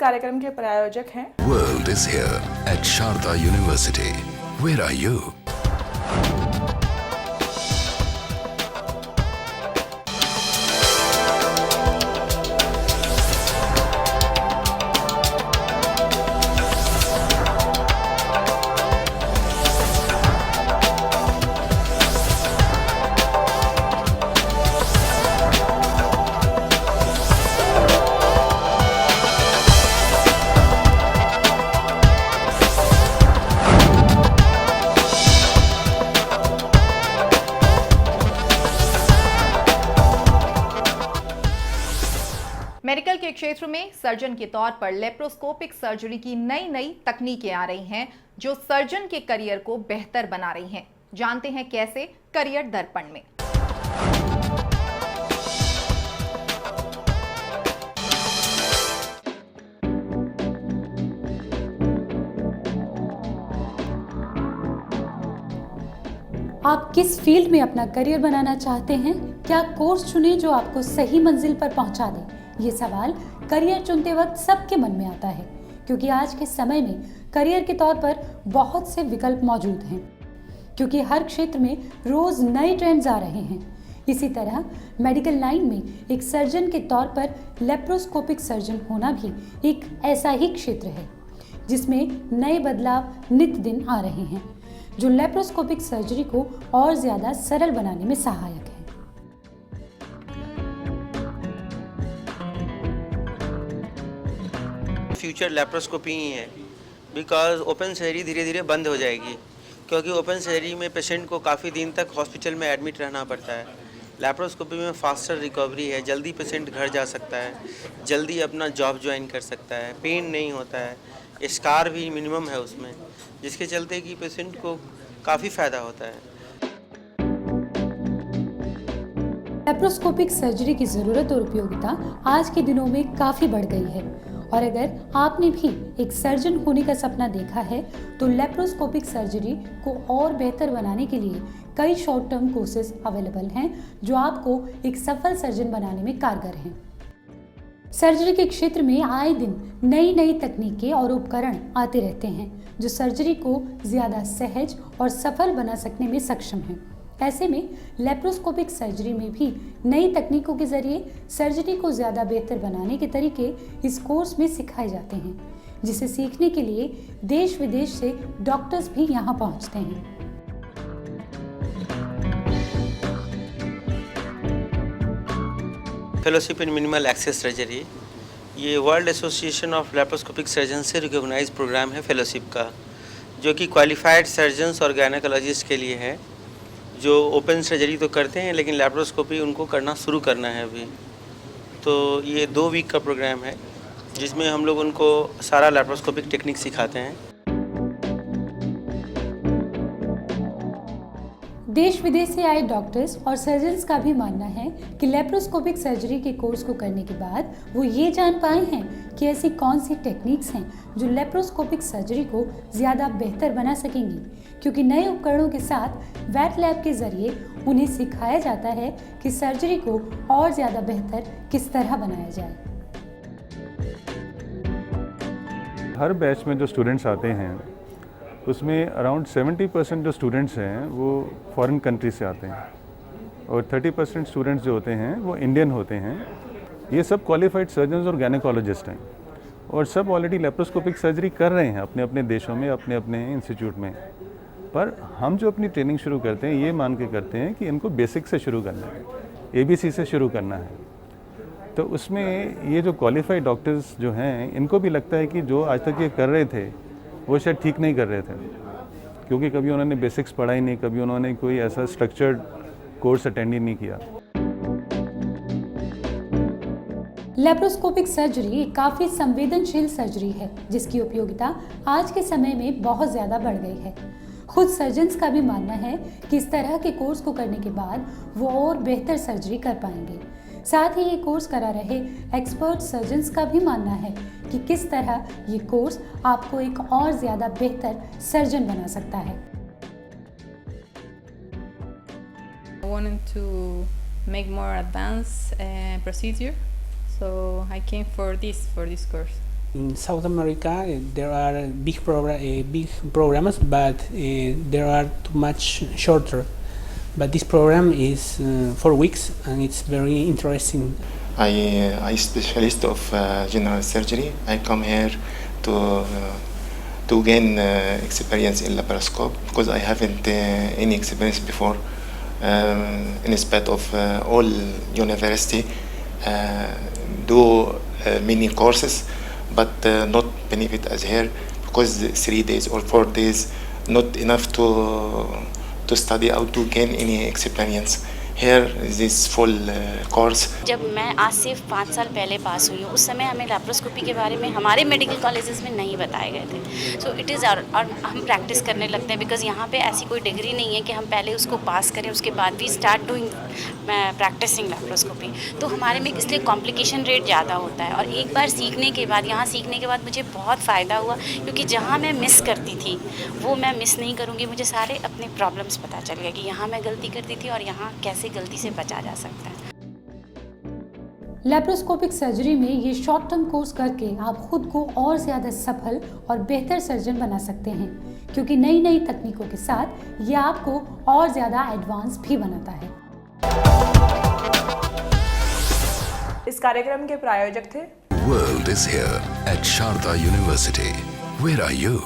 कार्यक्रम के प्रायोजक हैं। World is here at Sharda University. Where are you? Medical के क्षेत्र में सर्जन के तौर पर लेप्रोस्कोपिक सर्जरी की नई नई तकनीकें आ रही हैं जो सर्जन के करियर को बेहतर बना रही हैं। जानते हैं कैसे, करियर दर्पण में। आप किस फील्ड में अपना करियर बनाना चाहते हैं? क्या कोर्स चुनें जो आपको सही मंजिल पर पहुंचा दे? ये सवाल करियर चुनते वक्त सबके मन में आता है, क्योंकि आज के समय में करियर के तौर पर बहुत से विकल्प मौजूद हैं, क्योंकि हर क्षेत्र में रोज नए ट्रेंड्स आ रहे हैं। इसी तरह मेडिकल लाइन में एक सर्जन के तौर पर लेप्रोस्कोपिक सर्जन होना भी एक ऐसा ही क्षेत्र है जिसमें नए बदलाव नित दिन आ रहे हैं, जो लेप्रोस्कोपिक सर्जरी को और ज्यादा सरल बनाने में सहायक है। फ्यूचर लेप्रोस्कोपी ही है, बिकॉज ओपन सर्जरी धीरे धीरे बंद हो जाएगी, क्योंकि ओपन सर्जरी में पेशेंट को काफ़ी दिन तक हॉस्पिटल में एडमिट रहना पड़ता है। लेप्रोस्कोपी में फास्टर रिकवरी है, जल्दी पेशेंट घर जा सकता है, जल्दी अपना जॉब ज्वाइन कर सकता है, पेन नहीं होता है, स्कार भी मिनिमम है उसमें, जिसके चलते कि पेशेंट को काफ़ी फ़ायदा होता है। लेप्रोस्कोपिक सर्जरी की ज़रूरत और उपयोगिता आज के दिनों में काफ़ी बढ़ गई है, और अगर आपने भी एक सर्जन होने का सपना देखा है तो लेप्रोस्कोपिक सर्जरी को और बेहतर बनाने के लिए कई शॉर्ट टर्म कोर्सेज अवेलेबल हैं जो आपको एक सफल सर्जन बनाने में कारगर हैं। सर्जरी के क्षेत्र में आए दिन नई नई तकनीकें और उपकरण आते रहते हैं जो सर्जरी को ज़्यादा सहज और सफल बना सकने में सक्षम हैं। ऐसे में लेप्रोस्कोपिक सर्जरी में भी नई तकनीकों के जरिए सर्जरी को ज़्यादा बेहतर बनाने के तरीके इस कोर्स में सिखाए जाते हैं, जिसे सीखने के लिए देश विदेश से डॉक्टर्स भी यहाँ पहुँचते हैं। Fellowship in minimal access surgery, ये world association of laparoscopic surgeon से रिकॉग्नाइज प्रोग्राम है फेलोशिप का, जो कि क्वालिफाइड सर्जन्स और गायनेकोलॉजिस्ट के लिए है, जो ओपन सर्जरी तो करते हैं लेकिन लेप्रोस्कोपी उनको करना शुरू करना है अभी। तो ये 2 वीक का प्रोग्राम है जिसमें हम लोग उनको सारा लेप्रोस्कोपिक टेक्निक सिखाते हैं। देश विदेश से आए डॉक्टर्स और सर्जन्स का भी मानना है कि लेप्रोस्कोपिक सर्जरी के कोर्स को करने के बाद वो ये जान पाए हैं कि ऐसी कौन सी टेक्निक्स हैं जो लेप्रोस्कोपिक सर्जरी को ज़्यादा बेहतर बना सकेंगी, क्योंकि नए उपकरणों के साथ वेट लैब के ज़रिए उन्हें सिखाया जाता है कि सर्जरी को और ज़्यादा बेहतर किस तरह बनाया जाए। हर बैच में जो स्टूडेंट्स आते हैं उसमें अराउंड 70% जो स्टूडेंट्स हैं वो फॉरेन कंट्री से आते हैं, और 30% स्टूडेंट्स जो होते हैं वो इंडियन होते हैं। ये सब क्वालिफाइड सर्जन्स और गायनेकोलॉजिस्ट हैं, और सब ऑलरेडी लेप्रोस्कोपिक सर्जरी कर रहे हैं अपने अपने देशों में, अपने अपने इंस्टीट्यूट में। पर हम जो अपनी ट्रेनिंग शुरू करते हैं ये मान के करते हैं कि इनको बेसिक से शुरू करना है, ABC से शुरू करना है। तो उसमें ये जो क्वालिफाइड डॉक्टर्स जो हैं इनको भी लगता है कि जो आज तक ये कर रहे थे वो शायद ठीक नहीं कर रहे थे, क्योंकि कभी उन्होंने बेसिक्स पढ़ा ही नहीं, कभी उन्होंने कोई ऐसा स्ट्रक्चर्ड कोर्स अटेंड ही नहीं किया। लेप्रोस्कोपिक सर्जरी एक काफ़ी संवेदनशील सर्जरी है जिसकी उपयोगिता आज के समय में बहुत ज़्यादा बढ़ गई है। खुद सर्जन्स का भी मानना है कि इस तरह के कोर्स को करने के बाद वो और बेहतर सर्जरी कर पाएंगे। साथ ही ये कोर्स करा रहे एक्सपर्ट सर्जन्स का भी मानना है कि किस तरह ये कोर्स आपको एक और ज़्यादा बेहतर सर्जन बना सकता है। I wanted to make more advanced procedure, so I came for this course. In South America, there are big programs, but there are too much shorter. But this program is 4 weeks, and it's very interesting. I specialist of general surgery. I come here to gain experience in laparoscope because I haven't any experience before. In spite of all university do many courses, but not benefit as here because 3 days or 4 days not enough to study or to gain any experience. Here this full course. जब मैं आज से 5 साल पहले पास हुई हूँ, उस समय हमें लैप्रोस्कोपी के बारे में हमारे मेडिकल कॉलेजेस में नहीं बताए गए थे. सो इट इज़ और हम प्रैक्टिस करने लगते हैं बिकॉज यहाँ पे ऐसी कोई डिग्री नहीं है कि हम पहले उसको पास करें उसके बाद भी स्टार्ट डूइंग प्रैक्टिसिंग लैप्रोस्कोपी. तो हमारे में इसलिए कॉम्प्लिकेशन रेट ज़्यादा होता है. और एक बार सीखने के बाद यहाँ सीखने के बाद मुझे बहुत फ़ायदा हुआ क्योंकि जहाँ मैं मिस करती थी वो मैं मिस नहीं करूँगी. मुझे सारे अपने प्रॉब्लम्स पता चल गया कि यहाँ मैं गलती करती थी और यहाँ कैसे गलती से बचा जा सकता है. लेप्रोस्कोपिक सर्जरी में ये शॉर्ट टर्म कोर्स करके आप खुद को और ज़्यादा सफल और बेहतर सर्जन बना सकते हैं क्योंकि नई नई तकनीकों के साथ ये आपको और ज़्यादा एडवांस भी बनाता है. इस कार्यक्रम के प्रायोजक थे World is here at Sharda University. Where are you?